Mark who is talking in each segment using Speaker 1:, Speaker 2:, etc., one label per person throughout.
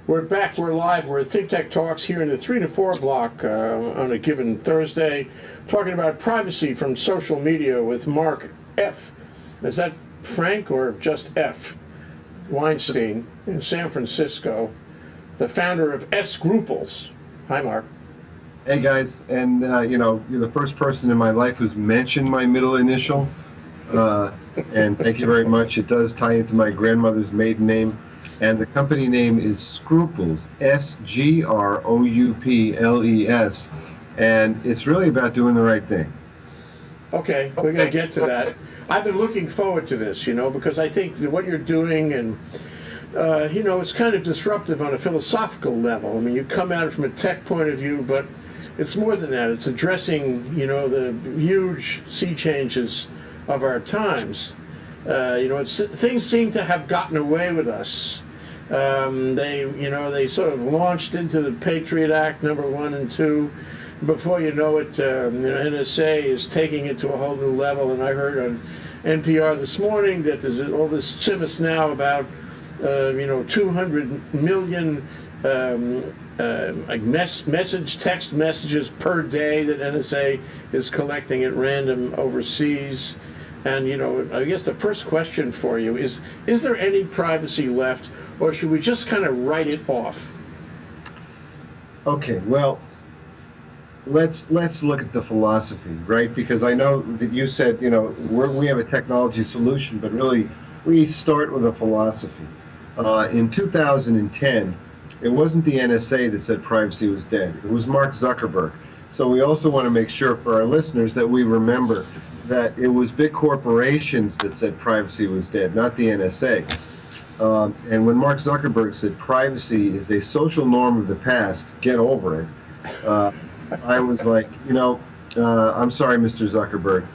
Speaker 1: We're back, we're live, we're at Think Tech Talks here in the 3 to 4 block on a given Thursday, talking about privacy from social media with Mark F. Is that Frank or just F? Weinstein in San Francisco, the founder of Scruples. Hi, Mark.
Speaker 2: Hey guys, and you're the first person in my life who's mentioned my middle initial, and thank you very much. It does tie into my grandmother's maiden name. And the company name is Scruples, Scrouples, and it's really about doing the right thing.
Speaker 1: Okay, we're going to get to that. I've been looking forward to this, because I think what you're doing and, it's kind of disruptive on a philosophical level. I mean, you come at it from a tech point of view, but it's more than that. It's addressing, the huge sea changes of our times. Things seem to have gotten away with us. They sort of launched into the Patriot Act #1 and 2. Before you know it, NSA is taking it to a whole new level. And I heard on NPR this morning that there's all this simus now about 200 million text messages per day that NSA is collecting at random overseas. And, I guess the first question for you is there any privacy left, or should we just kind of write it off?
Speaker 2: Okay, well, let's look at the philosophy, right? Because I know that you said, we have a technology solution, but really we start with a philosophy. In 2010, it wasn't the NSA that said privacy was dead. It was Mark Zuckerberg. So we also want to make sure for our listeners that we remember that it was big corporations that said privacy was dead, not the NSA. And when Mark Zuckerberg said privacy is a social norm of the past, get over it, I was like, I'm sorry, Mr. Zuckerberg,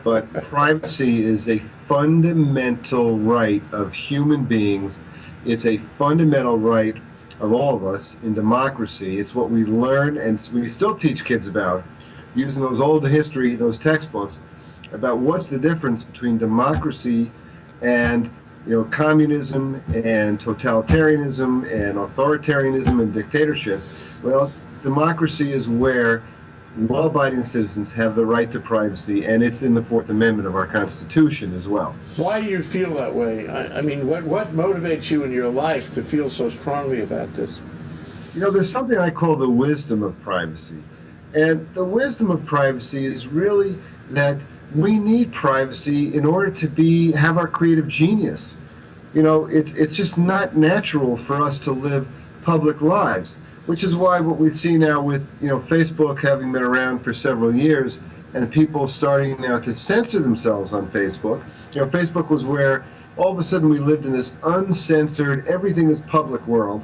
Speaker 2: but privacy is a fundamental right of human beings. It's a fundamental right of all of us in democracy. It's what we learn and we still teach kids about, using those old history, those textbooks, about what's the difference between democracy and communism and totalitarianism and authoritarianism and dictatorship. Well, democracy is where law-abiding citizens have the right to privacy, and it's in the Fourth Amendment of our Constitution as well.
Speaker 1: Why do you feel that way? I mean, what motivates you in your life to feel so strongly about this?
Speaker 2: There's something I call the wisdom of privacy. And the wisdom of privacy is really that we need privacy in order to have our creative genius. It's just not natural for us to live public lives, which is why what we see now with Facebook having been around for several years and people starting now to censor themselves on Facebook. Facebook was where all of a sudden we lived in this uncensored, everything is public world,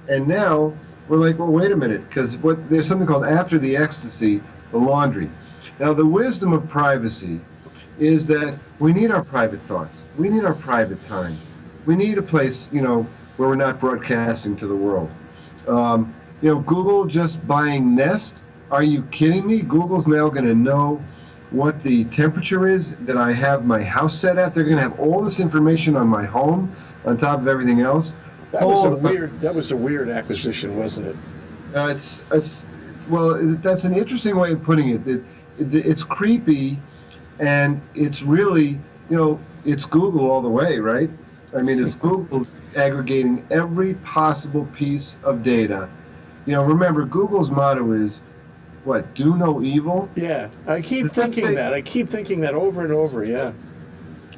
Speaker 2: and now we're like, well, wait a minute, because there's something called after the ecstasy, the laundry. Now, the wisdom of privacy is that we need our private thoughts. We need our private time. We need a place, where we're not broadcasting to the world. Google just buying Nest. Are you kidding me? Google's now going to know what the temperature is that I have my house set at. They're going to have all this information on my home, on top of everything else.
Speaker 1: That was a weird acquisition, wasn't it?
Speaker 2: Well, that's an interesting way of putting it. It's creepy, and it's really, it's Google all the way, right? I mean, it's Google aggregating every possible piece of data. Remember, Google's motto is, what, do no evil?
Speaker 1: Yeah, I keep thinking that. I keep thinking that over and over, yeah.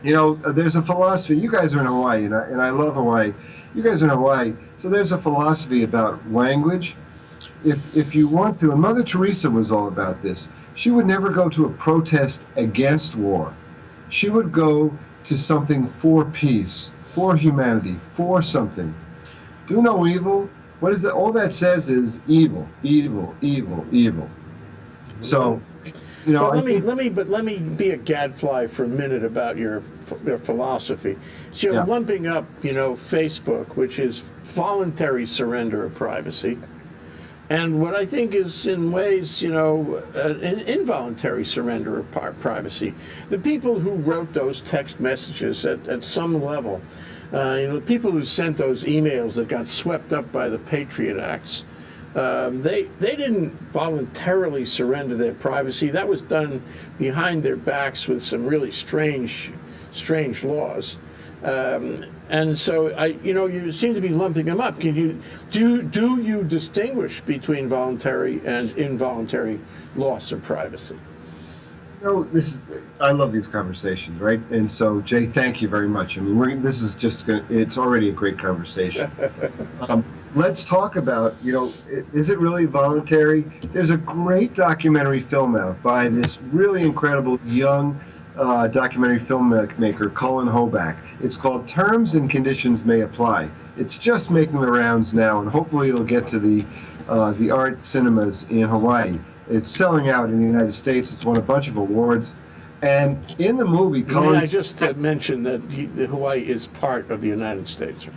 Speaker 2: There's a philosophy. You guys are in Hawaii, and I love Hawaii. You guys are in Hawaii, so there's a philosophy about language. If you want to, and Mother Teresa was all about this, she would never go to a protest against war. She would go to something for peace, for humanity, for something. Do no evil. What is that? All that says is evil, evil, evil, evil. So,
Speaker 1: let me be a gadfly for a minute about your philosophy. So you're lumping up, Facebook, which is voluntary surrender of privacy, and what I think is in ways, an involuntary surrender of privacy. The people who wrote those text messages at some level People who sent those emails that got swept up by the Patriot Acts, they didn't voluntarily surrender their privacy. That was done behind their backs with some really strange laws. And so you seem to be lumping them up. Do you distinguish between voluntary and involuntary loss of privacy?
Speaker 2: I love these conversations, right? And so, Jay, thank you very much. I mean, it's already a great conversation. Let's talk about, is it really voluntary? There's a great documentary film out by this really incredible young documentary filmmaker, Colin Hoback. It's called Terms and Conditions May Apply. It's just making the rounds now, and hopefully it'll get to the art cinemas in Hawaii. It's selling out in the United States. It's won a bunch of awards. And in the movie,
Speaker 1: I just mentioned that Hawaii is part of the United States, right?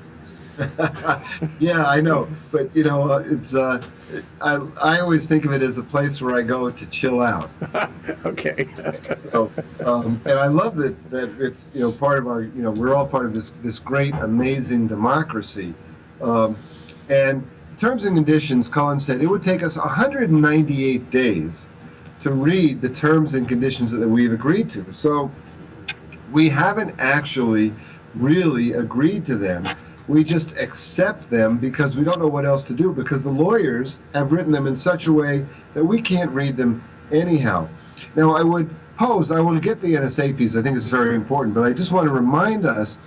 Speaker 2: Yeah, I know. But, it's I always think of it as a place where I go to chill out.
Speaker 1: Okay.
Speaker 2: So, and I love that it's, part of our, we're all part of this great, amazing democracy. And terms and conditions, Colin said, it would take us 198 days to read the terms and conditions that we've agreed to. So we haven't actually really agreed to them. We just accept them because we don't know what else to do, because the lawyers have written them in such a way that we can't read them anyhow. Now, I want to get the NSA piece, I think it's very important, but I just want to remind us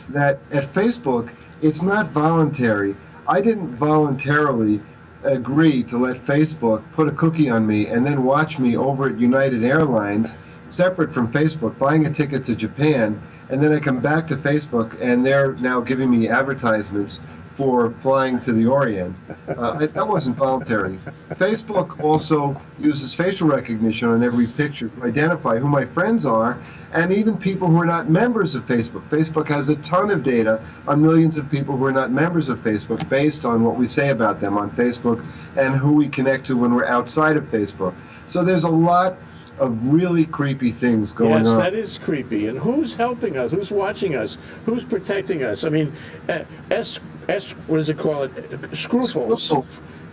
Speaker 2: that at Facebook, it's not voluntary. I didn't voluntarily agree to let Facebook put a cookie on me and then watch me over at United Airlines, separate from Facebook, buying a ticket to Japan, and then I come back to Facebook and they're now giving me advertisements for flying to the Orient. That wasn't voluntary. Facebook also uses facial recognition on every picture to identify who my friends are, and even people who are not members of Facebook. Facebook has a ton of data on millions of people who are not members of Facebook based on what we say about them on Facebook and who we connect to when we're outside of Facebook. So there's a lot of really creepy things going on.
Speaker 1: Yes, that is creepy. And who's helping us? Who's watching us? Who's protecting us? I mean, what does it call it? Scruples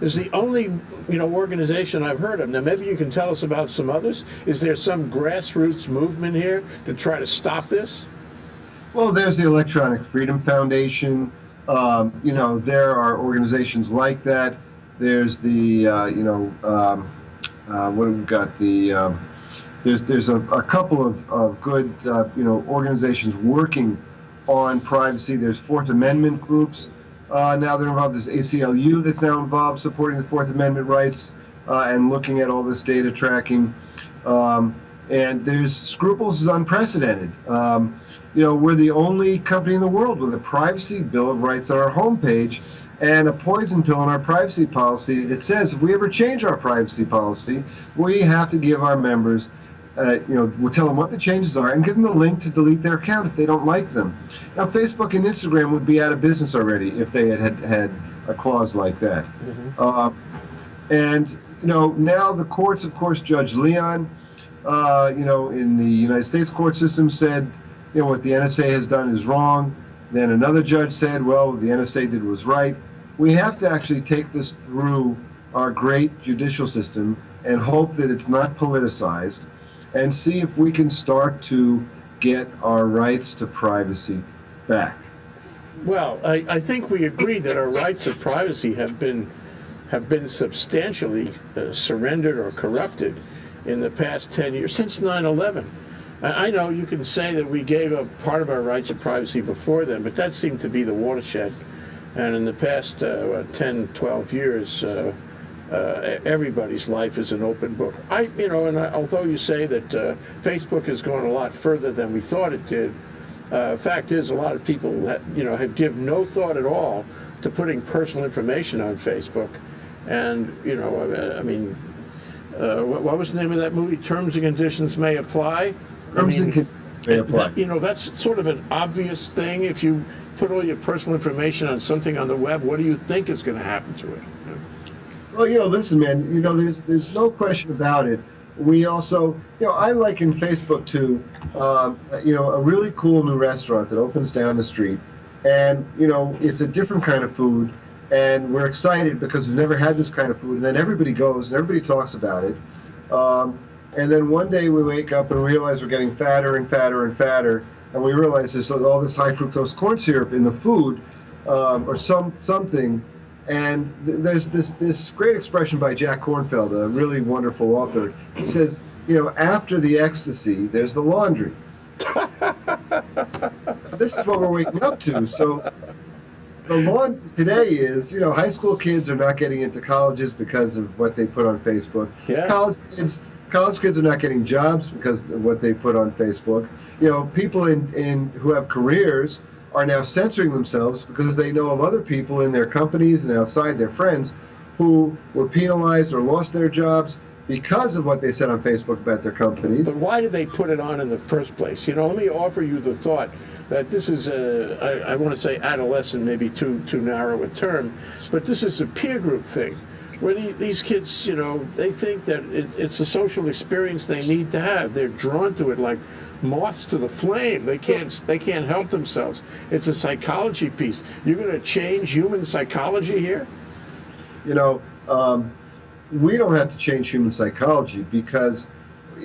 Speaker 1: is the only organization I've heard of. Now, maybe you can tell us about some others. Is there some grassroots movement here to try to stop this?
Speaker 2: Well, there's the Electronic Freedom Foundation. There are organizations like that. There's the what have we got? There's a couple of good organizations working on privacy. There's Fourth Amendment groups. Now they're involved. There's ACLU that's now involved supporting the Fourth Amendment rights and looking at all this data tracking. And there's Scruples is unprecedented. We're the only company in the world with a privacy bill of rights on our homepage and a poison pill in our privacy policy that says if we ever change our privacy policy, we have to give our members, we'll tell them what the changes are and give them a link to delete their account if they don't like them. Now, Facebook and Instagram would be out of business already if they had a clause like that. Mm-hmm. Now the courts, of course, Judge Leon, in the United States court system said, what the NSA has done is wrong. Then another judge said, well, what the NSA did was right. We have to actually take this through our great judicial system and hope that it's not politicized and see if we can start to get our rights to privacy back.
Speaker 1: Well, I think we agree that our rights of privacy have been substantially surrendered or corrupted in the past 10 years, since 9/11. I know you can say that we gave up part of our rights of privacy before then, but that seemed to be the watershed. And in the past 10, 12 years, everybody's life is an open book. Although you say that Facebook has gone a lot further than we thought it did, fact is a lot of people have given no thought at all to putting personal information on Facebook. And what was the name of that movie? Terms and Conditions May Apply. That's sort of an obvious thing. If you put all your personal information on something on the web, what do you think is going to happen to it?
Speaker 2: Well, listen, man, there's no question about it. We also, I liken Facebook to, a really cool new restaurant that opens down the street. And, it's a different kind of food. And we're excited because we've never had this kind of food. And then everybody goes and everybody talks about it. And then one day we wake up and realize we're getting fatter and fatter and fatter. And we realize there's all this high fructose corn syrup in the food, or something. And there's this great expression by Jack Kornfield, a really wonderful author. He says, after the ecstasy, there's the laundry. This is what we're waking up to. So the laundry today is, high school kids are not getting into colleges because of what they put on Facebook.
Speaker 1: Yeah.
Speaker 2: College kids are not getting jobs because of what they put on Facebook. People who have careers are now censoring themselves because they know of other people in their companies and outside, their friends, who were penalized or lost their jobs because of what they said on Facebook about their companies.
Speaker 1: But why did they put it on in the first place? Let me offer you the thought that this is I want to say adolescent, maybe too narrow a term, but this is a peer group thing, where these kids, they think that it's a social experience they need to have. They're drawn to it like moths to the flame. They can't help themselves. It's a psychology piece. You're going to change human psychology here?
Speaker 2: We don't have to change human psychology because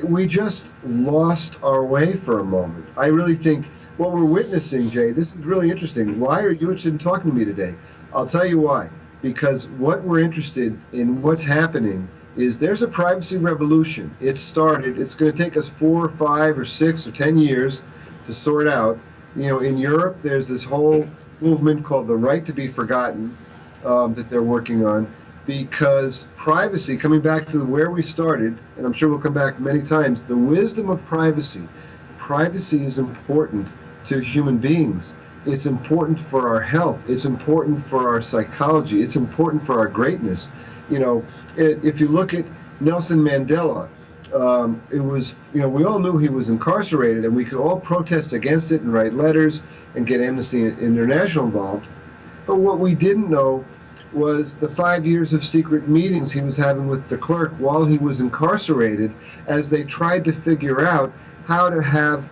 Speaker 2: we just lost our way for a moment. I really think what we're witnessing, Jay, this is really interesting. Why are you interested in talking to me today? I'll tell you why. Because what we're interested in, what's happening, is there's a privacy revolution. It started. It's going to take us 4 or 5 or 6 or 10 years to sort out. In Europe, there's this whole movement called the right to be forgotten that they're working on, because privacy, coming back to where we started, and I'm sure we'll come back many times, the wisdom of privacy. Privacy is important to human beings. It's important for our health. It's important for our psychology. It's important for our greatness. If you look at Nelson Mandela, it was, we all knew he was incarcerated, and we could all protest against it and write letters and get Amnesty International involved. But what we didn't know was the 5 years of secret meetings he was having with de Klerk while he was incarcerated, as they tried to figure out how to have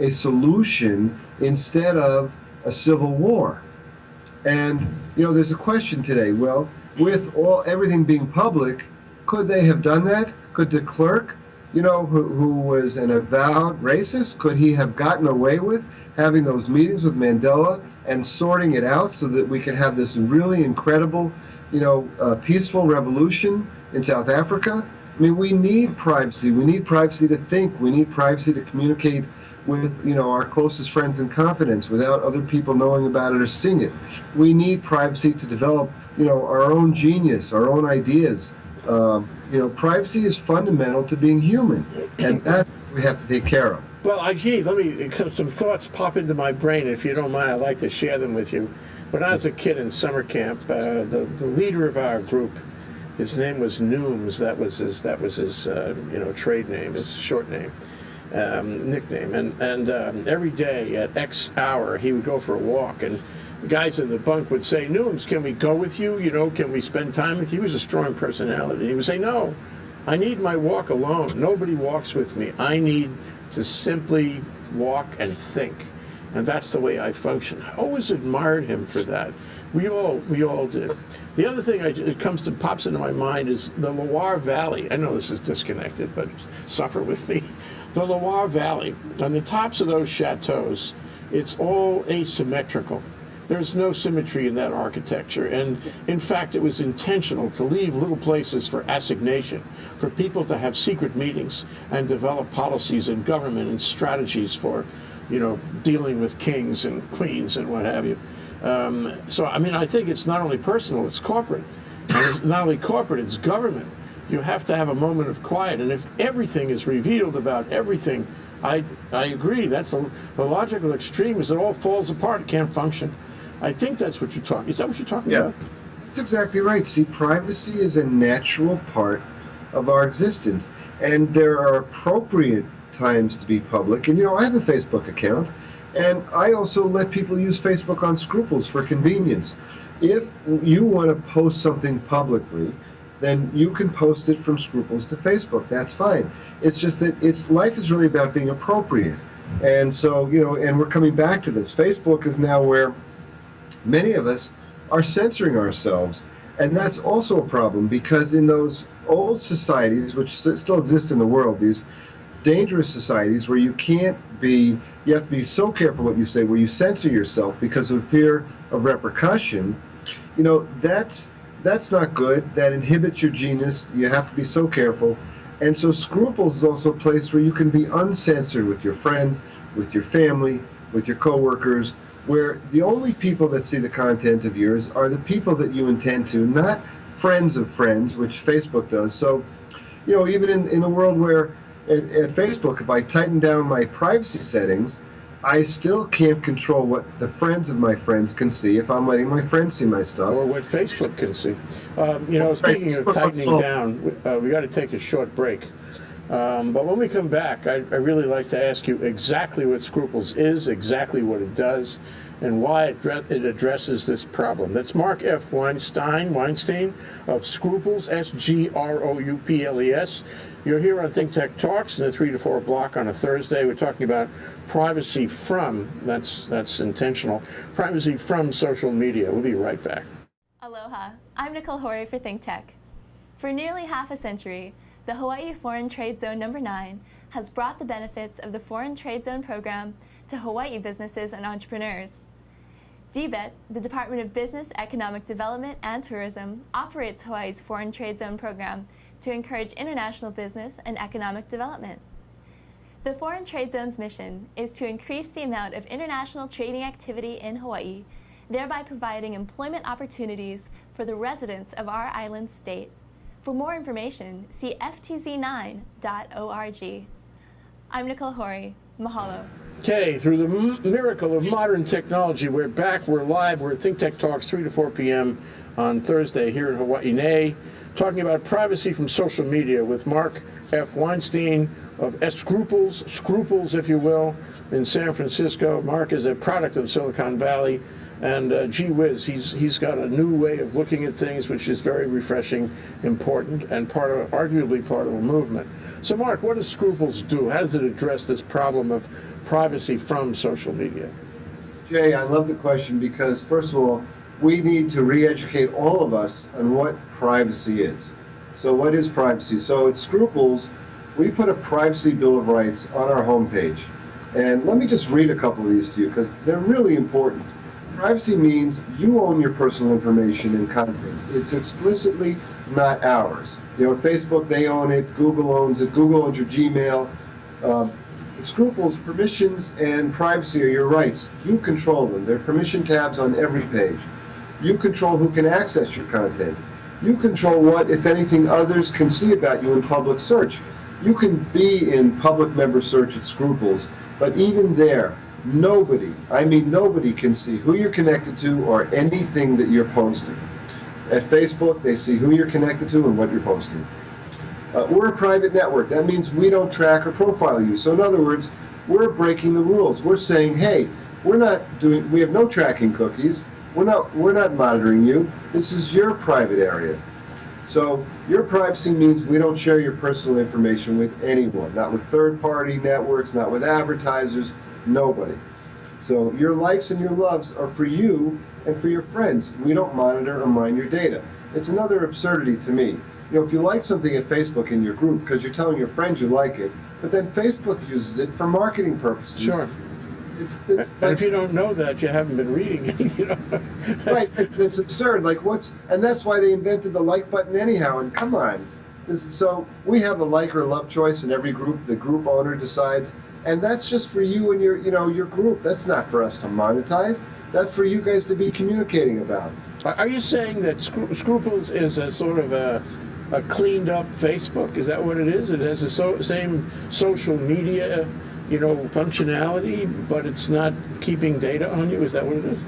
Speaker 2: a solution instead of a civil war. And there's a question today. Well, with everything being public, could they have done that? Could de Klerk, who was an avowed racist, could he have gotten away with having those meetings with Mandela and sorting it out so that we could have this really incredible, peaceful revolution in South Africa? I mean, we need privacy. We need privacy to think. We need privacy to communicate with, our closest friends in confidence without other people knowing about it or seeing it. We need privacy to develop, our own genius, our own ideas. Privacy is fundamental to being human, and that we have to take care of.
Speaker 1: Well, some thoughts pop into my brain. If you don't mind, I'd like to share them with you. When I was a kid in summer camp, the leader of our group, his name was Nooms. That was his trade name, his short name, nickname. And every day at X hour, he would go for a walk, and the guys in the bunk would say, "Nooms, can we go with you? Can we spend time with you?" He was a strong personality. He would say, "No, I need my walk alone. Nobody walks with me. I need to simply walk and think." And that's the way I function. I always admired him for that. We all did. The other thing pops into my mind is the Loire Valley. I know this is disconnected, but suffer with me. The Loire Valley, on the tops of those chateaus, it's all asymmetrical. There's no symmetry in that architecture, and in fact it was intentional to leave little places for assignation, for people to have secret meetings and develop policies in government and strategies for, dealing with kings and queens and what have you. I think it's not only personal, it's corporate. And it's not only corporate, it's government. You have to have a moment of quiet, and if everything is revealed about everything, I agree. That's the logical extreme, is it all falls apart, it can't function. I think that's what you're talking. Is that what you're talking about?
Speaker 2: That's exactly right. See, privacy is a natural part of our existence, and there are appropriate times to be public. And I have a Facebook account, and I also let people use Facebook on Scruples for convenience. If you want to post something publicly, then you can post it from Scruples to Facebook. That's fine. It's just that life is really about being appropriate. And so, and we're coming back to this. Facebook is now where many of us are censoring ourselves. And that's also a problem because in those old societies, which still exist in the world, these dangerous societies where you have to be so careful what you say, where you censor yourself because of fear of repercussion, that's not good. That inhibits your genius. You have to be so careful. And so Scruples is also a place where you can be uncensored with your friends, with your family, with your coworkers, where the only people that see the content of yours are the people that you intend to, not friends of friends, which Facebook does. So, even in a world where at Facebook, if I tighten down my privacy settings, I still can't control what the friends of my friends can see if I'm letting my friends see my stuff.
Speaker 1: Or what Facebook can see. Speaking of tightening down, we got to take a short break. But when we come back, I really like to ask you exactly what Scruples is, exactly what it does, and why it addresses this problem. That's Mark F. Weinstein of Scruples, Sgrouples. You're here on Think Tech Talks in the 3 to 4 block on a Thursday. We're talking about privacy from, that's intentional, privacy from social media. We'll be right back.
Speaker 3: Aloha, I'm Nicole Horry for Think Tech. For nearly half a century, the Hawaii Foreign Trade Zone No. 9 has brought the benefits of the Foreign Trade Zone program to Hawaii businesses and entrepreneurs. DBET, the Department of Business, Economic Development, and Tourism, operates Hawaii's Foreign Trade Zone program to encourage international business and economic development. The Foreign Trade Zone's mission is to increase the amount of international trading activity in Hawaii, thereby providing employment opportunities for the residents of our island state. For more information, see ftz9.org. I'm Nicole Horry. Mahalo.
Speaker 1: Okay, through the miracle of modern technology, we're back, we're live, we're at Think Tech Talks 3 to 4 p.m. on Thursday here in Hawaii, talking about privacy from social media with Mark F. Weinstein of Scruples, if you will, in San Francisco. Mark is a product of Silicon Valley, and gee whiz, he's got a new way of looking at things, which is very refreshing, important, and arguably part of a movement. So, Mark, what does Scruples do? How does it address this problem of privacy from social media?
Speaker 2: Jay, I love the question because, first of all, we need to re-educate all of us on what privacy is. So what is privacy? So at Scruples, we put a privacy bill of rights on our homepage. And let me just read a couple of these to you because they're really important. Privacy means you own your personal information and content. It's explicitly not ours. At Facebook, they own it. Google owns it. Google owns your Gmail. Scruples, permissions and privacy are your rights. You control them. There are permission tabs on every page. You control who can access your content. You control what, if anything, others can see about you in public search. You can be in public member search at Scruples, but even there, nobody can see who you're connected to or anything that you're posting. At Facebook, they see who you're connected to and what you're posting. We're a private network. That means we don't track or profile you. So in other words, we're breaking the rules. We're saying, hey, we have no tracking cookies. We're not monitoring you. This is your private area. So your privacy means we don't share your personal information with anyone, not with third-party networks, not with advertisers, nobody. So your likes and your loves are for you and for your friends. We don't monitor or mine your data. It's another absurdity to me. If you like something at Facebook in your group because you're telling your friends you like it, but then Facebook uses it for marketing purposes.
Speaker 1: Sure. And if you don't know that, you haven't been reading it.
Speaker 2: Right, it's absurd. And that's why they invented the like button anyhow. And come on, so we have a like or love choice in every group. The group owner decides, and that's just for you and your group. That's not for us to monetize. That's for you guys to be communicating about.
Speaker 1: Are you saying that Scruples is a sort of a cleaned up Facebook? Is that what it is? It has the same social media, functionality, but it's not keeping data on you? Is that what it is?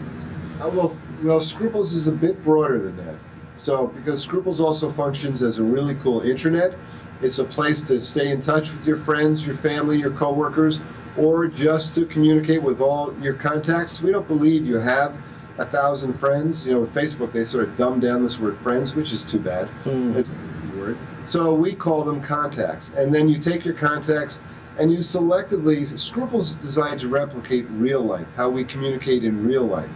Speaker 2: Well, Scruples is a bit broader than that. So, because Scruples also functions as a really cool intranet, it's a place to stay in touch with your friends, your family, your coworkers, or just to communicate with all your contacts. We don't believe you have 1,000 friends. With Facebook, they sort of dumb down this word friends, which is too bad. It's a word. So we call them contacts. And then you take your contacts and you selectively, Scruples is designed to replicate real life, how we communicate in real life.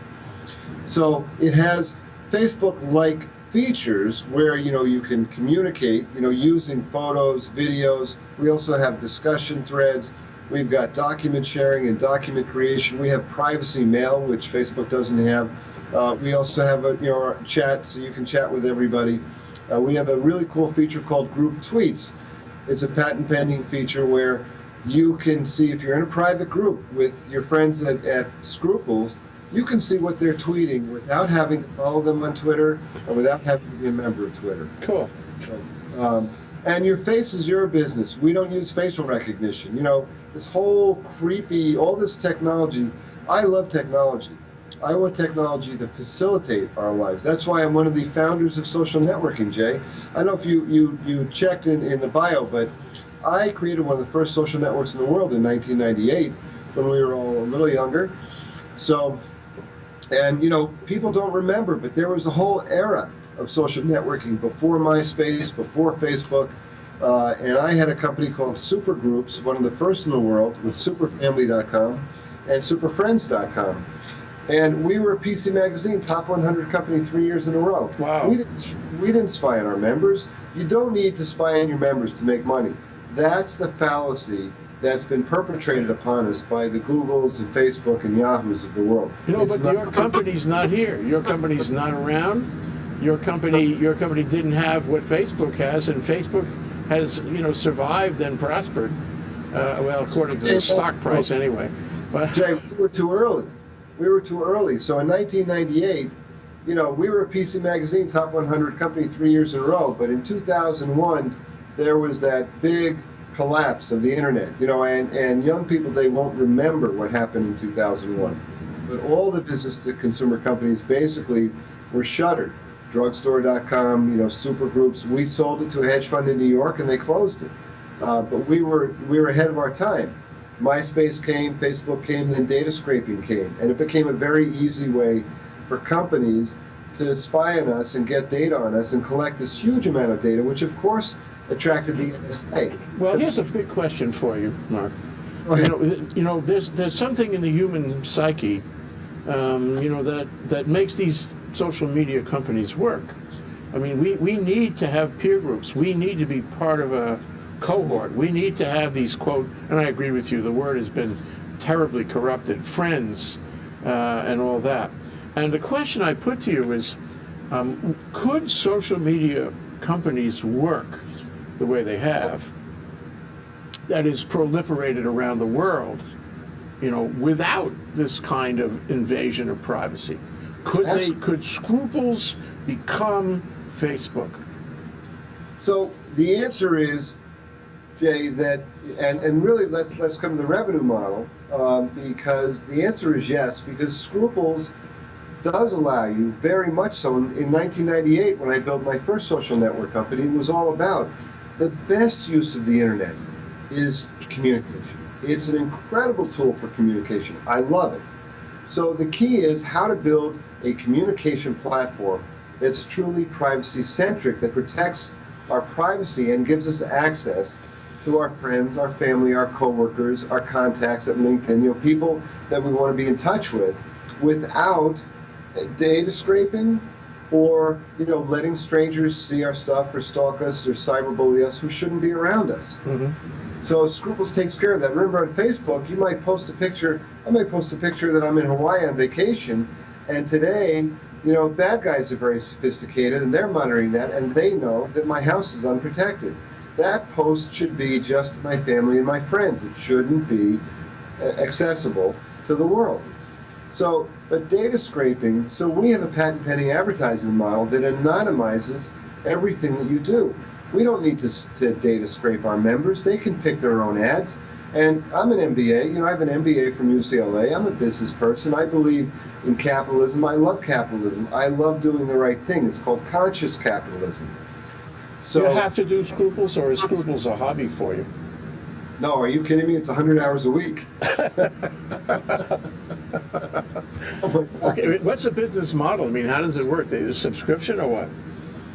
Speaker 2: So it has Facebook-like features where you can communicate using photos, videos. We also have discussion threads. We've got document sharing and document creation. We have privacy mail, which Facebook doesn't have. We also have our chat, so you can chat with everybody. We have a really cool feature called Group Tweets. It's a patent pending feature where you can see, if you're in a private group with your friends at Scruples, you can see what they're tweeting without having to follow them on Twitter or without having to be a member of Twitter.
Speaker 1: Cool.
Speaker 2: And your face is your business. We don't use facial recognition. This whole creepy, all this technology. I love technology. I want technology to facilitate our lives. That's why I'm one of the founders of social networking, Jay. I don't know if you checked in the bio, but I created one of the first social networks in the world in 1998 when we were all a little younger. So, and people don't remember, but there was a whole era of social networking before MySpace, before Facebook, and I had a company called Supergroups, one of the first in the world, with superfamily.com and superfriends.com. And we were a PC Magazine top 100 company 3 years in a row.
Speaker 1: Wow.
Speaker 2: We didn't spy on our members. You don't need to spy on your members to make money. That's the fallacy that's been perpetrated upon us by the Googles and Facebook and Yahoos of the world.
Speaker 1: But your company's not here. Your company's not around. Your company didn't have what Facebook has, and Facebook has survived and prospered. Well, according to the stock price, anyway. But
Speaker 2: Jay, we were too early. So in 1998, we were a PC Magazine top 100 company 3 years in a row. But in 2001, there was that big collapse of the internet. And young people, they won't remember what happened in 2001. But all the business-to-consumer companies basically were shuttered. Drugstore.com, Supergroups. We sold it to a hedge fund in New York, and they closed it. But we were ahead of our time. MySpace came, Facebook came, then data scraping came, and it became a very easy way for companies to spy on us and get data on us and collect this huge amount of data, which of course attracted the NSA.
Speaker 1: well, here's a big question for you, Mark.
Speaker 2: Go ahead.
Speaker 1: There's something in the human psyche, that makes these social media companies work. I mean, we need to have peer groups. We need to be part of a cohort. We need to have these, quote, and I agree with you, the word has been terribly corrupted, friends, and all that. And the question I put to you is, could social media companies work the way they have, that is proliferated around the world, without this kind of invasion of privacy? Could Scruples become Facebook?
Speaker 2: So the answer is, Jay, that and really let's come to the revenue model, because the answer is yes, because Scruples does allow you very much so. In 1998, when I built my first social network company, it was all about the best use of the internet is communication. It's an incredible tool for communication. I love it. So the key is how to build a communication platform that's truly privacy-centric, that protects our privacy and gives us access to our friends, our family, our coworkers, our contacts at LinkedIn, people that we want to be in touch with, without data scraping or letting strangers see our stuff or stalk us or cyberbully us who shouldn't be around us.
Speaker 1: Mm-hmm.
Speaker 2: So Scruples takes care of that. Remember, on Facebook, you might post a picture. I might post a picture that I'm in Hawaii on vacation, and today, bad guys are very sophisticated, and they're monitoring that, and they know that my house is unprotected. That post should be just my family and my friends. It shouldn't be accessible to the world. So, but data scraping, so we have a patent pending advertising model that anonymizes everything that you do. We don't need to data scrape our members. They can pick their own ads. And I'm an MBA, I have an MBA from UCLA. I'm a business person. I believe in capitalism. I love capitalism. I love doing the right thing. It's called conscious capitalism. So,
Speaker 1: Do you have to do Scruples, or is Scruples a hobby for you?
Speaker 2: No, are you kidding me? It's 100 hours a week.
Speaker 1: Okay, what's the business model? I mean, how does it work? They use subscription or what?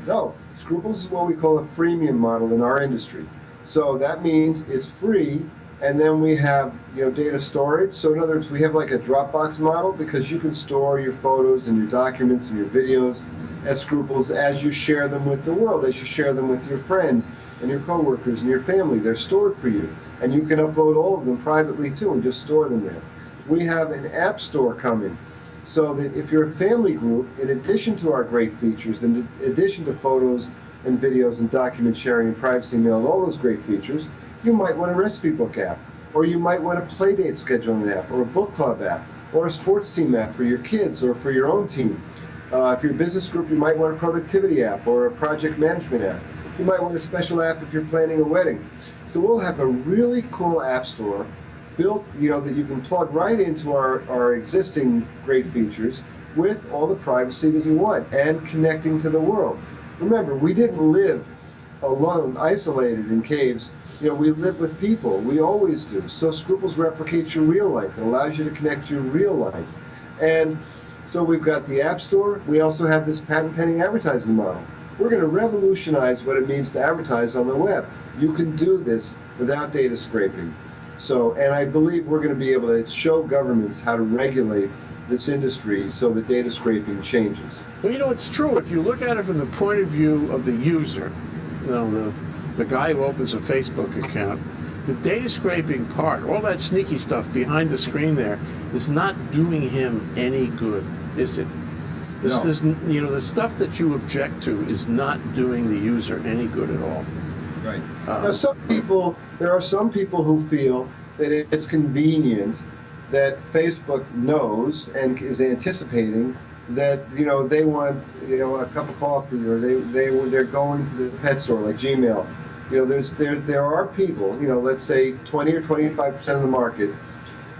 Speaker 2: No, Scruples is what we call a freemium model in our industry. So that means it's free And then we have, data storage. So in other words, we have like a Dropbox model because you can store your photos and your documents and your videos at Scruples as you share them with the world, as you share them with your friends and your coworkers and your family. They're stored for you. And you can upload all of them privately too and just store them there. We have an app store coming so that if you're a family group, in addition to our great features, in addition to photos and videos and document sharing and privacy mail and all those great features, you might want a recipe book app, or you might want a playdate scheduling app, or a book club app, or a sports team app for your kids or for your own team. If you're a business group, you might want a productivity app or a project management app. You might want a special app if you're planning a wedding. So we'll have a really cool app store built, that you can plug right into our existing great features with all the privacy that you want and connecting to the world. Remember, we didn't live alone, isolated in caves. We live with people. We always do. So Scruples replicates your real life. It allows you to connect to your real life. And so we've got the App Store. We also have this patent-pending advertising model. We're going to revolutionize what it means to advertise on the web. You can do this without data scraping. And I believe we're going to be able to show governments how to regulate this industry so that data scraping changes.
Speaker 1: Well, it's true. If you look at it from the point of view of the user, the guy who opens a Facebook account, the data scraping part, all that sneaky stuff behind the screen there, is not doing him any good, is it?
Speaker 2: No.
Speaker 1: The stuff that you object to is not doing the user any good at all.
Speaker 2: Right. Now, there are some people who feel that it's convenient that Facebook knows and is anticipating that they want a cup of coffee, or they're going to the pet store like Gmail. There are people, let's say 20 or 25% of the market,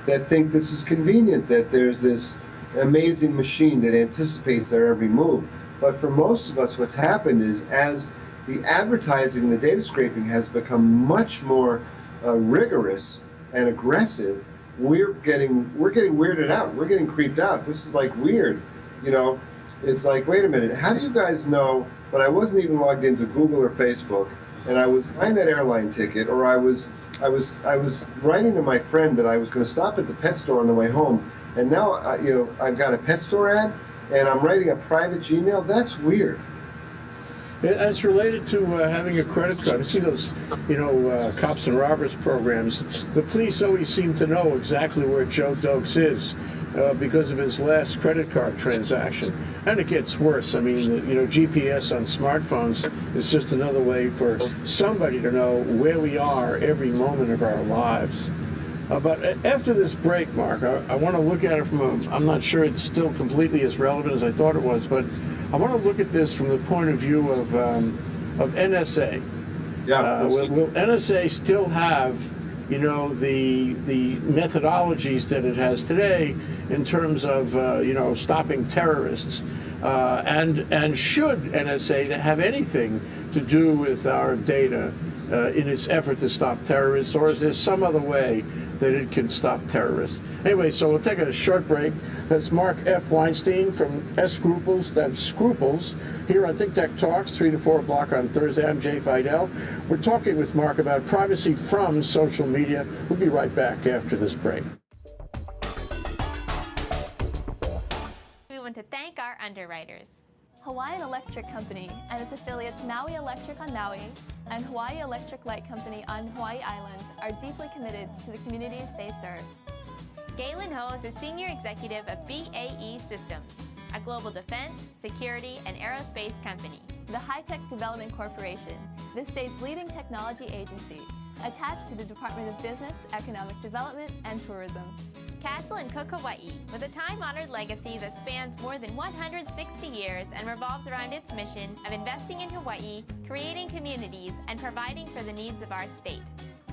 Speaker 2: that think this is convenient, that there's this amazing machine that anticipates their every move. But for most of us, what's happened is, as the advertising and the data scraping has become much more rigorous and aggressive, we're getting weirded out. We're getting creeped out. This is like weird. It's like, wait a minute, how do you guys know when I wasn't even logged into Google or Facebook, and I was buying that airline ticket, or I was writing to my friend that I was going to stop at the pet store on the way home, and now I've got a pet store ad, and I'm writing a private Gmail? That's weird.
Speaker 1: And it's related to having a credit card. You see those, cops and robbers programs. The police always seem to know exactly where Joe Dokes is because of his last credit card transaction. And it gets worse. I mean, GPS on smartphones is just another way for somebody to know where we are every moment of our lives. But after this break, Mark, I want to look at it from I'm not sure it's still completely as relevant as I thought it was, but I want to look at this from the point of view of NSA.
Speaker 2: Yeah.
Speaker 1: Will NSA still have, the methodologies that it has today in terms of, stopping terrorists? And should NSA have anything to do with our data in its effort to stop terrorists, or is there some other way that it can stop terrorists? Anyway, so we'll take a short break. That's Mark F. Weinstein from Scruples, that's Scruples, here on Think Tech Talks, 3 to 4 o'clock on Thursday. I'm Jay Fidel. We're talking with Mark about privacy from social media. We'll be right back after this break.
Speaker 3: We want to thank our underwriters. Hawaiian Electric Company and its affiliates Maui Electric on Maui and Hawaii Electric Light Company on Hawaii Island are deeply committed to the communities they serve. Galen Ho is a senior executive of BAE Systems, a global defense, security, and aerospace company. The High Tech Development Corporation, the state's leading technology agency, attached to the Department of Business, Economic Development, and Tourism. Castle and Cook Hawaii, with a time-honored legacy that spans more than 160 years and revolves around its mission of investing in Hawaii, creating communities, and providing for the needs of our state.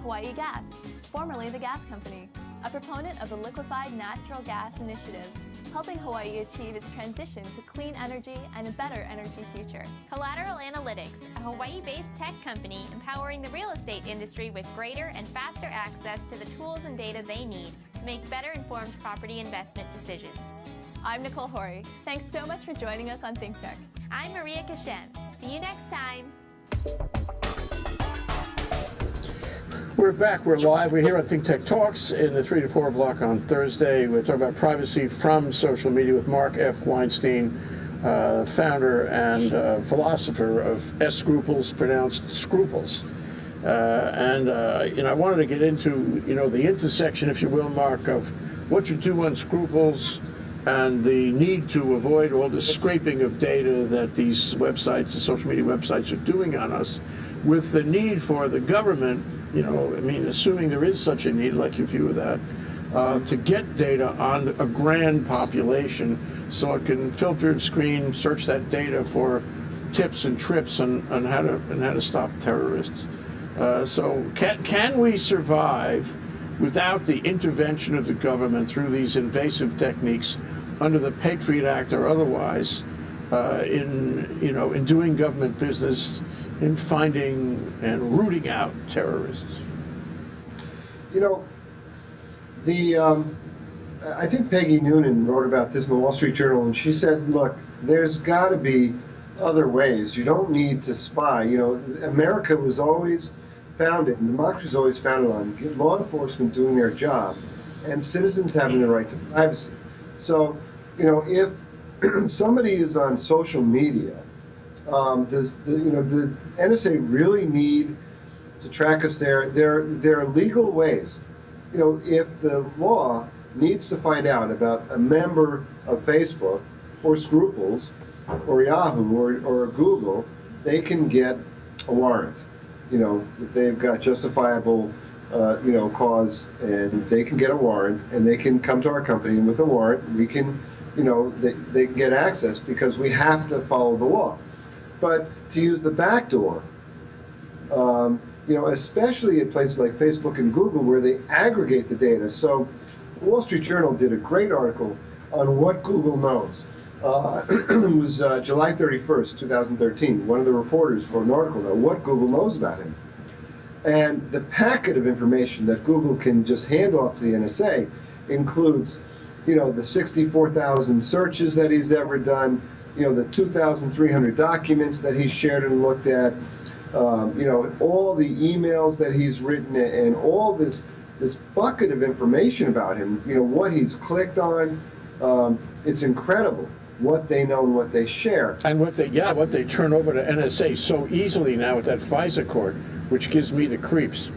Speaker 3: Hawaii Gas, formerly the Gas Company, a proponent of the Liquefied Natural Gas Initiative, helping Hawaii achieve its transition to clean energy and a better energy future. Collateral Analytics, a Hawaii-based tech company empowering the real estate industry with greater and faster access to the tools and data they need to make better informed property investment decisions. I'm Nicole Horry. Thanks so much for joining us on Think Tech. I'm Maria Kashem. See you next time.
Speaker 1: We're back. We're live. We're here on Think Tech Talks in the 3 to 4 block on Thursday. We're talking about privacy from social media with Mark F. Weinstein, founder and philosopher of Scruples, pronounced Scruples. I wanted to get into, the intersection, if you will, Mark, of what you do on Scruples and the need to avoid all the scraping of data that these websites, the social media websites, are doing on us, with the need for the government, assuming there is such a need, like you view that, to get data on a grand population so it can filter and screen, search that data for tips and trips on how to stop terrorists. So can we survive without the intervention of the government through these invasive techniques under the Patriot Act or otherwise in doing government business, in finding and rooting out terrorists?
Speaker 2: I think Peggy Noonan wrote about this in the Wall Street Journal, and she said, look, there's got to be other ways. You don't need to spy. America was always founded, and democracy was always founded on law enforcement doing their job and citizens having the right to privacy. So, if somebody is on social media, does the NSA really need to track us there? There are legal ways. If the law needs to find out about a member of Facebook or Scruples or Yahoo or Google, they can get a warrant. If they've got justifiable, cause, and they can get a warrant, and they can come to our company, and with a warrant, we can, they can get access because we have to follow the law. But to use the back door, especially at places like Facebook and Google where they aggregate the data. So the Wall Street Journal did a great article on what Google knows. It was July 31st, 2013. One of the reporters wrote an article on what Google knows about him. And the packet of information that Google can just hand off to the NSA includes, the 64,000 searches that he's ever done, the 2,300 documents that he's shared and looked at, all the emails that he's written, and all this bucket of information about him, what he's clicked on. It's incredible what they know and what they share.
Speaker 1: And what they turn over to NSA so easily now with that FISA court, which gives me the creeps.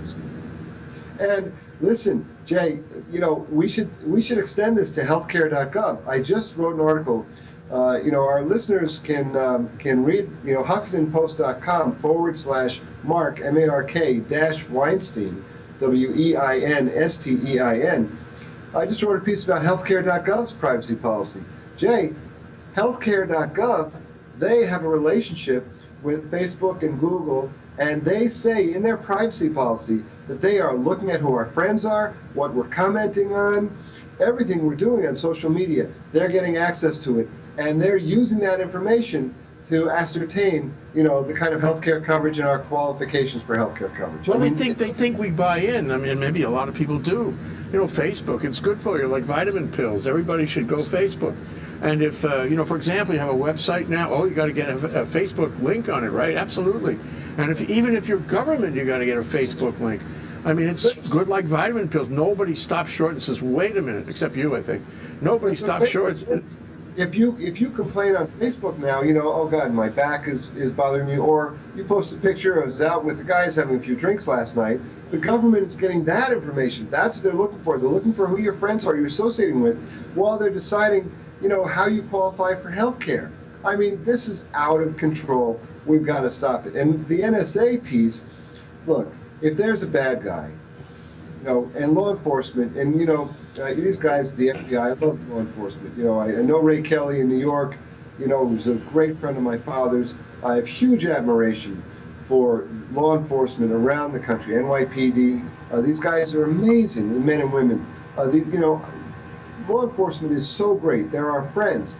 Speaker 2: And listen, Jay, we should extend this to healthcare.gov. I just wrote an article. Our listeners can read, HuffingtonPost.com/Mark, M-A-R-K -Weinstein, W-E-I-N-S-T-E-I-N. I just wrote a piece about healthcare.gov's privacy policy. Jay, healthcare.gov, they have a relationship with Facebook and Google, and they say in their privacy policy that they are looking at who our friends are, what we're commenting on, everything we're doing on social media. They're getting access to it, and they're using that information to ascertain, the kind of healthcare coverage and our qualifications for healthcare coverage.
Speaker 1: Well, they think we buy in. Maybe a lot of people do. Facebook, it's good for you, like vitamin pills. Everybody should go Facebook. And if, for example, you have a website now, you got to get a Facebook link on it, right? Absolutely. And even if you're government, you got to get a Facebook link. It's good like vitamin pills. Nobody stops short and says, wait a minute, except you, I think. Nobody stops short.
Speaker 2: If you complain on Facebook now, oh God, my back is bothering me, or you post a picture, I was out with the guys having a few drinks last night, the government is getting that information. That's what they're looking for. They're looking for who your friends are, you're associating with, while they're deciding, how you qualify for health care. This is out of control. We've got to stop it. And the NSA piece, look, if there's a bad guy, and law enforcement, and these guys, the FBI, I love law enforcement. I know Ray Kelly in New York, who's a great friend of my father's. I have huge admiration for law enforcement around the country, NYPD. These guys are amazing, the men and women. Law enforcement is so great. They're our friends.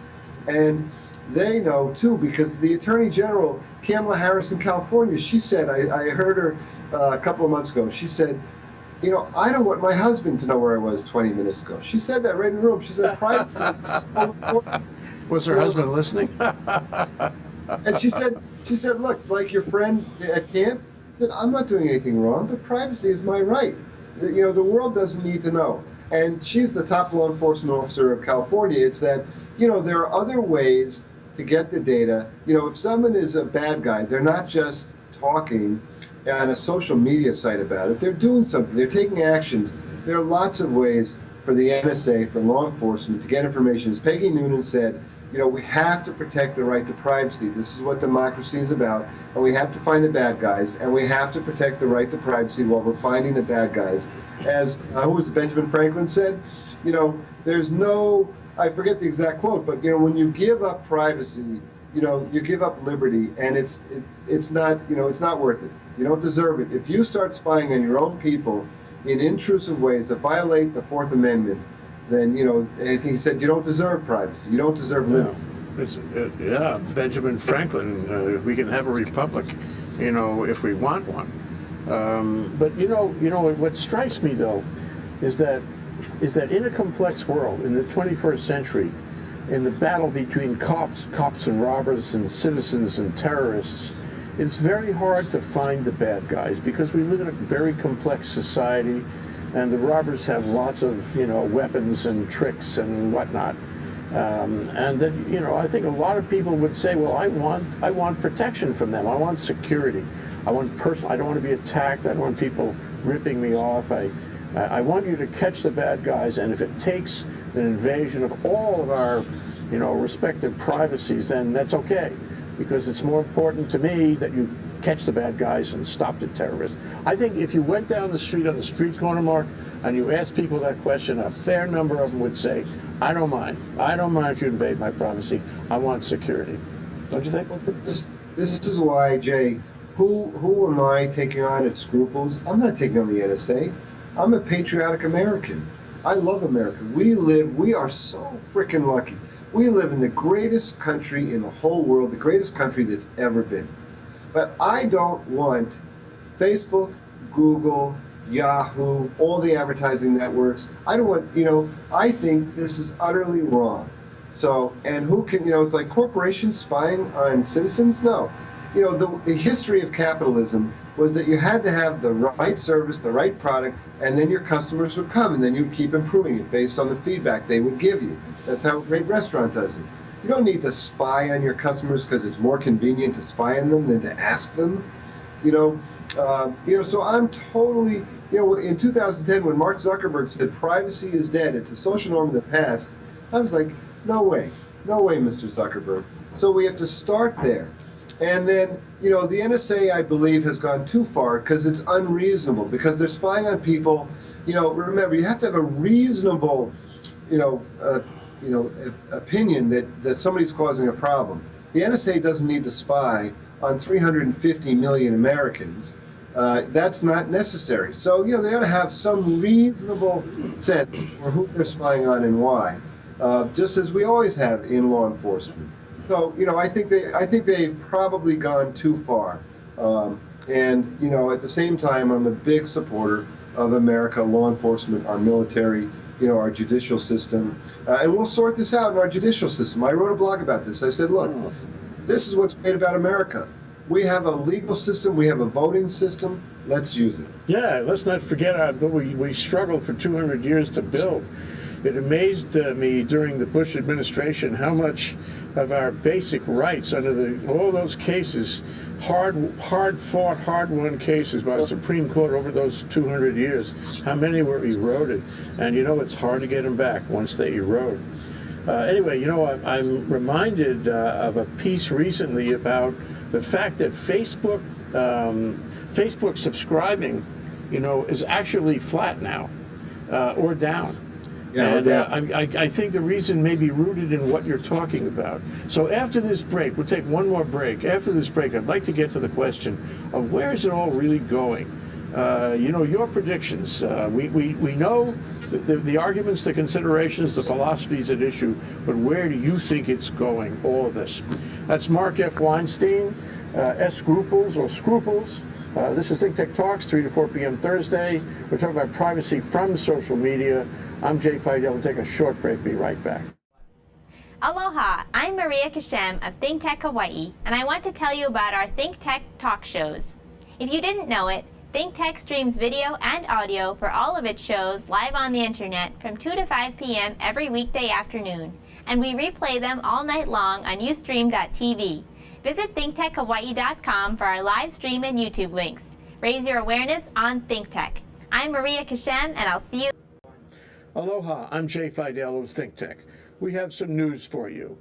Speaker 2: And they know, too, because the Attorney General, Kamala Harris in California, she said, I heard her a couple of months ago, she said, I don't want my husband to know where I was 20 minutes ago. She said that right in the room. She said, private.
Speaker 1: Was her husband listening?
Speaker 2: And she said, look, like your friend at camp, that I'm not doing anything wrong, but privacy is my right. The world doesn't need to know. And she's the top law enforcement officer of California. It's that, there are other ways to get the data. If someone is a bad guy, they're not just talking on a social media site about it. They're doing something. They're taking actions. There are lots of ways for the NSA, for law enforcement, to get information. As Peggy Noonan said, we have to protect the right to privacy. This is what democracy is about. And we have to find the bad guys, and we have to protect the right to privacy while we're finding the bad guys. As who was it, Benjamin Franklin said, there's no, I forget the exact quote, but when you give up privacy, you give up liberty, and it's not worth it. You don't deserve it. If you start spying on your own people in intrusive ways that violate the Fourth Amendment, then I think he said you don't deserve privacy. You don't deserve liberty.
Speaker 1: Yeah, Benjamin Franklin. We can have a republic, if we want one. But what strikes me though is that in a complex world in the 21st century, in the battle between cops and robbers and citizens and terrorists, it's very hard to find the bad guys because we live in a very complex society, and the robbers have lots of weapons and tricks and whatnot. And that I think a lot of people would say, well, I want protection from them. I want security. I don't want to be attacked. I don't want people ripping me off. I want you to catch the bad guys, and if it takes an invasion of all of our respective privacies, then that's okay, because it's more important to me that you catch the bad guys and stop the terrorists. I think if you went down the street on the street corner, Mark, and you asked people that question, a fair number of them would say, I don't mind. I don't mind if you invade my privacy. I want security. Don't you think?
Speaker 2: This is why, Jay, who am I taking on at Scruples? I'm not taking on the NSA. I'm a patriotic American. I love America. We are so freaking lucky. We live in the greatest country in the whole world, the greatest country that's ever been. But I don't want Facebook, Google, Yahoo, all the advertising networks. I don't want, I think this is utterly wrong. So, and who can, it's like corporations spying on citizens? No. The history of capitalism was that you had to have the right service, the right product, and then your customers would come, and then you'd keep improving it based on the feedback they would give you. That's how a great restaurant does it. You don't need to spy on your customers because it's more convenient to spy on them than to ask them. So I'm totally, in 2010 when Mark Zuckerberg said privacy is dead, it's a social norm of the past, I was like, no way, Mr. Zuckerberg. So we have to start there. And then, the NSA, I believe, has gone too far because it's unreasonable, because they're spying on people. Remember, you have to have a reasonable, opinion that somebody's causing a problem. The NSA doesn't need to spy on 350 million Americans. That's not necessary. So, they ought to have some reasonable sense for who they're spying on and why, just as we always have in law enforcement. So, I think they've probably gone too far. And, at the same time, I'm a big supporter of America, law enforcement, our military, our judicial system. And we'll sort this out in our judicial system. I wrote a blog about this. I said, look, this is what's great about America. We have a legal system. We have a voting system. Let's use it.
Speaker 1: Yeah, let's not forget we struggled for 200 years to build. It amazed me during the Bush administration how much of our basic rights under all those cases, hard-fought, hard-won cases by the Supreme Court over those 200 years, how many were eroded. And it's hard to get them back once they erode. Anyway, I'm reminded of a piece recently about the fact that Facebook subscribing, is actually flat now, or down.
Speaker 2: Yeah,
Speaker 1: and I think the reason may be rooted in what you're talking about. So after this break, we'll take one more break. After this break, I'd like to get to the question of where is it all really going? Your predictions. We know the arguments, the considerations, the philosophies at issue, but where do you think it's going, all of this? That's Mark F. Weinstein, Scruples or Scruples. This is Think Tech Talks, 3 to 4 p.m. Thursday. We're talking about privacy from social media. I'm Jay Fidel. We'll take a short break. Be right back.
Speaker 4: Aloha, I'm Maria Kashem of Think Tech Hawaii, and I want to tell you about our Think Tech talk shows. If you didn't know it, ThinkTech streams video and audio for all of its shows live on the internet from 2 to 5 p.m. every weekday afternoon, and we replay them all night long on ustream.tv. Visit thinktechhawaii.com for our live stream and YouTube links. Raise your awareness on ThinkTech. I'm Maria Kashem, and I'll see you.
Speaker 1: Aloha, I'm Jay Fidel of ThinkTech. We have some news for you.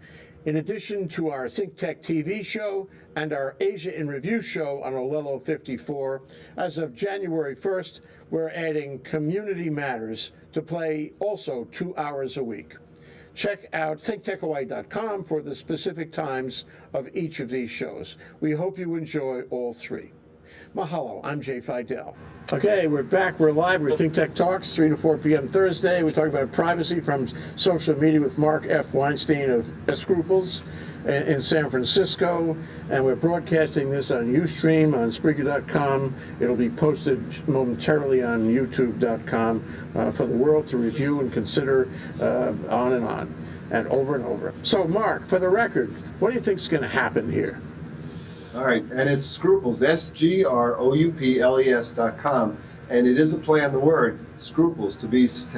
Speaker 1: In addition to our ThinkTech TV show and our Asia in Review show on Olelo 54, as of January 1st, we're adding Community Matters to play also 2 hours a week. Check out thinktechhawaii.com for the specific times of each of these shows. We hope you enjoy all three. Mahalo, I'm Jay Fidel. Okay, we're back. We're live. We're Think Tech Talks, 3 to 4 p.m. Thursday. We're talking about privacy from social media with Mark F. Weinstein of Scruples in San Francisco. And we're broadcasting this on Ustream, on Spreaker.com. It'll be posted momentarily on YouTube.com for the world to review and consider on and over. So, Mark, for the record, what do you think is going to happen here?
Speaker 2: All right, and it's Scruples, SGROUPLES.com, and it is a play on the word, scruples, to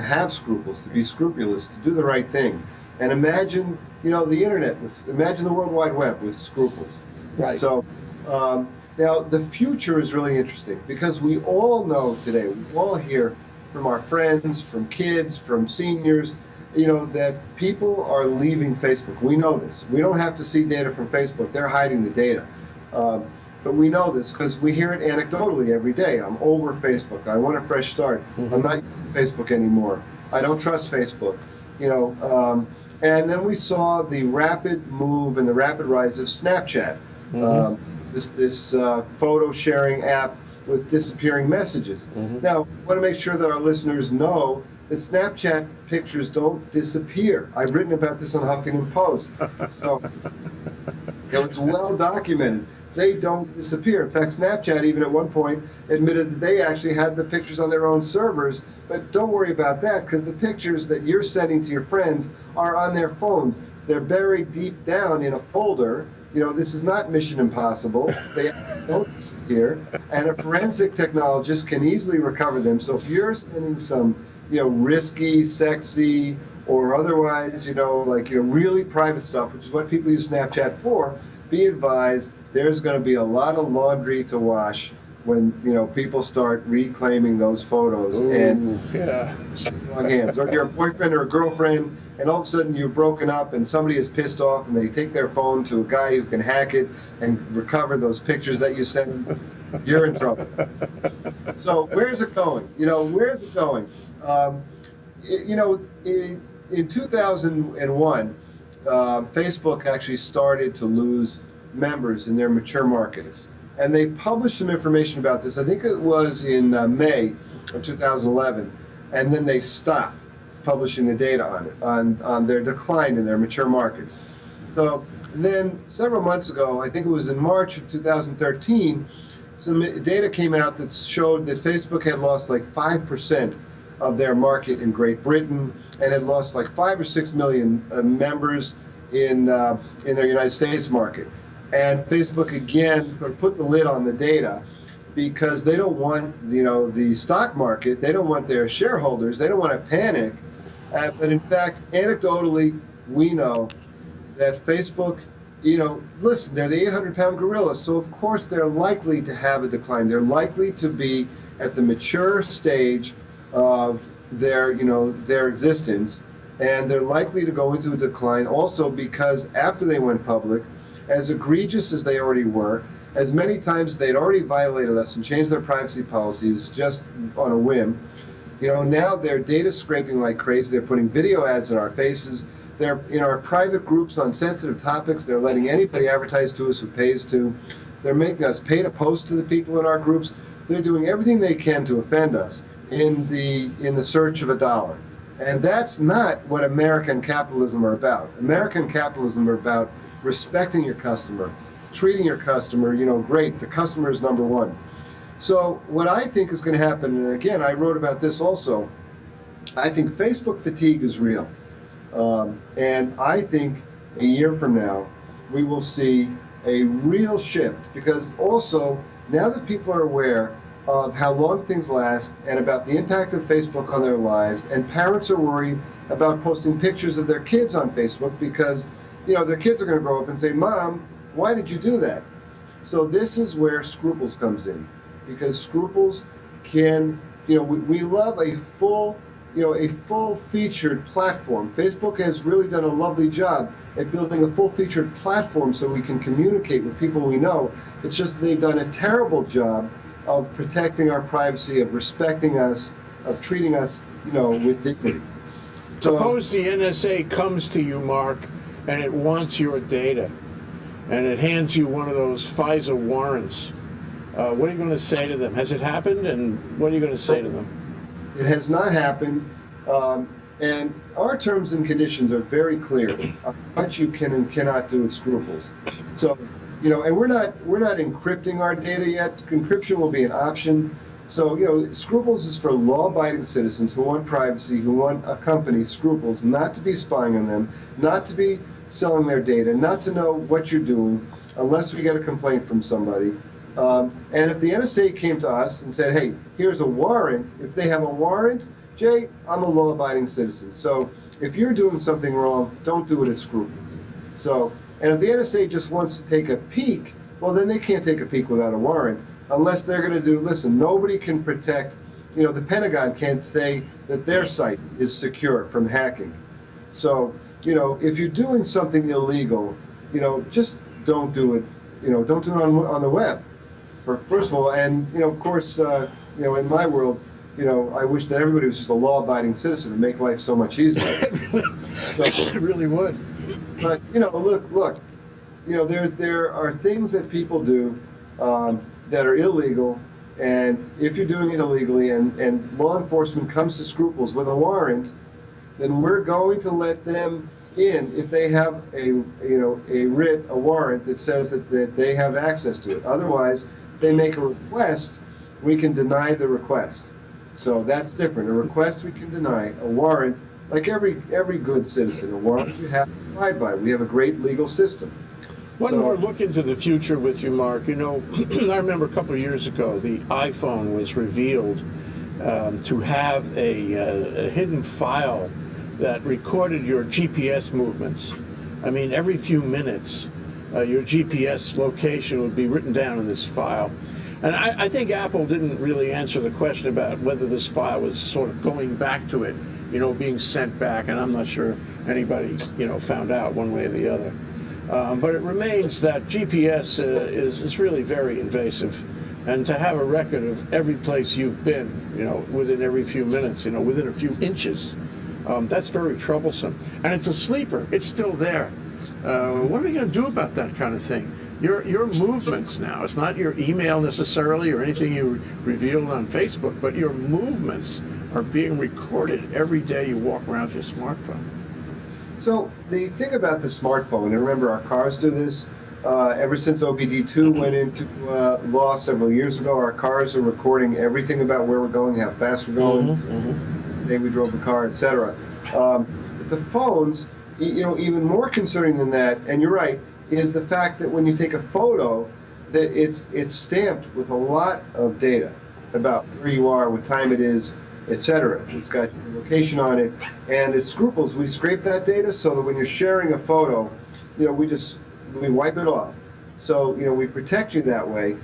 Speaker 2: have scruples, to be scrupulous, to do the right thing. And imagine, the internet, imagine the World Wide Web with scruples.
Speaker 1: Right.
Speaker 2: So, now the future is really interesting because we all know today, we all hear from our friends, from kids, from seniors, that people are leaving Facebook. We know this. We don't have to see data from Facebook. They're hiding the data. But we know this because we hear it anecdotally every day. I'm over Facebook. I want a fresh start.
Speaker 1: Mm-hmm.
Speaker 2: I'm not using Facebook anymore. I don't trust Facebook. And then we saw the rapid move and the rapid rise of Snapchat, this photo sharing app with disappearing messages.
Speaker 1: Mm-hmm.
Speaker 2: Now, I want to make sure that our listeners know that Snapchat pictures don't disappear. I've written about this on Huffington Post. So it's well documented. They don't disappear. In fact, Snapchat even at one point admitted that they actually had the pictures on their own servers. But don't worry about that because the pictures that you're sending to your friends are on their phones. They're buried deep down in a folder. This is not Mission Impossible. They don't disappear. And a forensic technologist can easily recover them. So if you're sending some, risky, sexy, or otherwise, really private stuff, which is what people use Snapchat for, be advised there's going to be a lot of laundry to wash when, people start reclaiming those photos.
Speaker 1: Ooh,
Speaker 2: and
Speaker 1: yeah.
Speaker 2: wrong hands. Or you're a boyfriend or a girlfriend, and all of a sudden you've broken up and somebody is pissed off and they take their phone to a guy who can hack it and recover those pictures that you sent. You're in trouble. So where's it going? Where's it going? In 2001, Facebook actually started to lose members in their mature markets. And they published some information about this. I think it was in May of 2011. And then they stopped publishing the data on it, on their decline in their mature markets. So then several months ago, I think it was in March of 2013, some data came out that showed that Facebook had lost like 5% of their market in Great Britain and had lost like 5 or 6 million members in their United States market. And Facebook again put the lid on the data because they don't want the stock market, they don't want their shareholders, they don't want to panic. But in fact, anecdotally, we know that Facebook, listen, they're the 800-pound gorilla, so of course they're likely to have a decline. They're likely to be at the mature stage of their existence, and they're likely to go into a decline also because after they went public, as egregious as they already were, as many times they'd already violated us and changed their privacy policies just on a whim, now they're data scraping like crazy. They're putting video ads in our faces. They're in our private groups on sensitive topics. They're letting anybody advertise to us who pays to. They're making us pay to post to the people in our groups. They're doing everything they can to offend us in the search of a dollar. And that's not what American capitalism are about. American capitalism are about respecting your customer, treating your customer, great. The customer is number one. So what I think is going to happen, and again, I wrote about this also, I think Facebook fatigue is real. And I think a year from now, we will see a real shift because also now that people are aware of how long things last and about the impact of Facebook on their lives, and parents are worried about posting pictures of their kids on Facebook because, their kids are going to grow up and say, "Mom, why did you do that?" So this is where Scruples comes in, because Scruples can, we love a full-featured platform. Facebook has really done a lovely job at building a full-featured platform so we can communicate with people we know. It's just they've done a terrible job of protecting our privacy, of respecting us, of treating us, with dignity.
Speaker 1: Suppose the NSA comes to you, Mark, and it wants your data, and it hands you one of those FISA warrants. What are you going to say to them? Has it happened, and what are you going to say to them?
Speaker 2: It has not happened, and our terms and conditions are very clear of what you can and cannot do with Scruples. So, and we're not encrypting our data yet. Encryption will be an option. So, Scruples is for law-abiding citizens who want privacy, who want a company, Scruples, not to be spying on them, not to be selling their data, not to know what you're doing, unless we get a complaint from somebody. And if the NSA came to us and said, "Hey, here's a warrant," if they have a warrant, Jay, I'm a law-abiding citizen. So if you're doing something wrong, don't do it at Scruples. So, and if the NSA just wants to take a peek, well, then they can't take a peek without a warrant, unless they're going to listen, nobody can protect, the Pentagon can't say that their site is secure from hacking. So, if you're doing something illegal, just don't do it, don't do it on the web. First of all, and, of course, in my world, I wish that everybody was just a law-abiding citizen and make life so much easier. So,
Speaker 1: It really would.
Speaker 2: but, look, there are things that people do that are illegal, and if you're doing it illegally and law enforcement comes to Scruples with a warrant, then we're going to let them in if they have a warrant that says that they have access to it. Otherwise, if they make a request, we can deny the request. So that's different. A request we can deny. A warrant, like every good citizen, a warrant you have to abide by. We have a great legal system.
Speaker 1: One more look into the future with you, Mark. I remember a couple of years ago, the iPhone was revealed to have a hidden file that recorded your GPS movements. I mean, every few minutes, your GPS location would be written down in this file. And I think Apple didn't really answer the question about whether this file was sort of going back to it, being sent back, and I'm not sure anybody, found out one way or the other. But it remains that GPS is really very invasive. And to have a record of every place you've been, within every few minutes, within a few inches, that's very troublesome. And it's a sleeper. It's still there. What are we going to do about that kind of thing? Your movements now, it's not your email necessarily or anything you revealed on Facebook, but your movements are being recorded every day you walk around with your smartphone.
Speaker 2: So the thing about the smartphone, and remember our cars do this, ever since OBD2 went into law several years ago, our cars are recording everything about where we're going, how fast we're going, the day we drove the car, etc. But the phones, even more concerning than that, and you're right, is the fact that when you take a photo, that it's stamped with a lot of data about where you are, what time it is, etc. It's got your location on it, and at Scruples we scrape that data so that when you're sharing a photo, we wipe it off. So we protect you that way.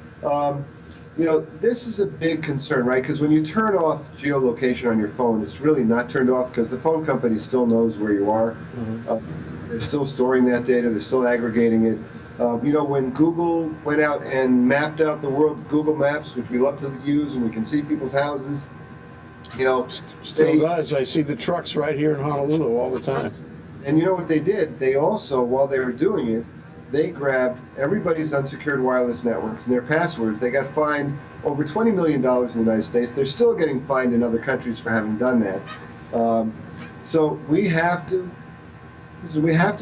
Speaker 2: This is a big concern, right? Because when you turn off geolocation on your phone, it's really not turned off because the phone company still knows where you are. They're still storing that data. They're still aggregating it. When Google went out and mapped out the world, Google Maps, which we love to use, and we can see people's houses.
Speaker 1: Still does. I see the trucks right here in Honolulu all the time.
Speaker 2: And you know what they did? They also, while they were doing it, they grabbed everybody's unsecured wireless networks and their passwords. They got fined over $20 million in the United States. They're still getting fined in other countries for having done that. So we have to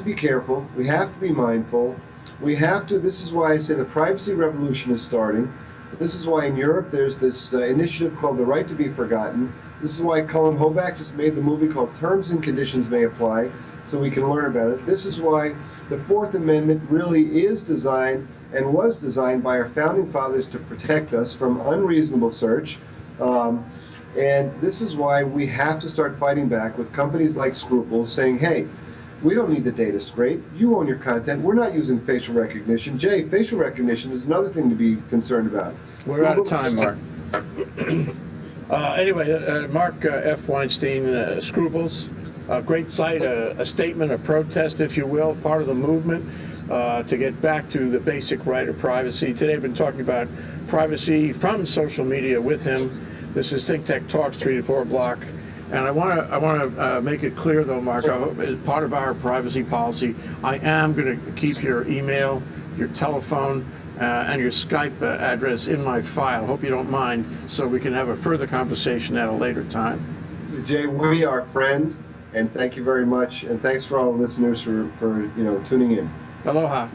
Speaker 2: be careful. We have to be mindful. This is why I say the privacy revolution is starting. This is why in Europe there's this initiative called The Right to Be Forgotten. This is why Cullen Hoback just made the movie called Terms and Conditions May Apply, so we can learn about it. This is why the Fourth Amendment really is designed and was designed by our founding fathers to protect us from unreasonable search. And this is why we have to start fighting back with companies like Scruples saying, hey, we don't need the data scrape. You own your content. We're not using facial recognition. Jay, facial recognition is another thing to be concerned about.
Speaker 1: We're out of time, Mark. Anyway, Mark F. Weinstein, Scruples, a great site, a statement, a protest, if you will, part of the movement to get back to the basic right of privacy. Today I've been talking about privacy from social media with him. This is Think Tech Talks 3 to 4 block. And I want to make it clear, though, Mark, as part of our privacy policy, I am going to keep your email, your telephone, and your Skype address in my file. Hope you don't mind, so we can have a further conversation at a later time.
Speaker 2: So Jay, we are friends, and thank you very much, and thanks for all the listeners for tuning in.
Speaker 1: Aloha.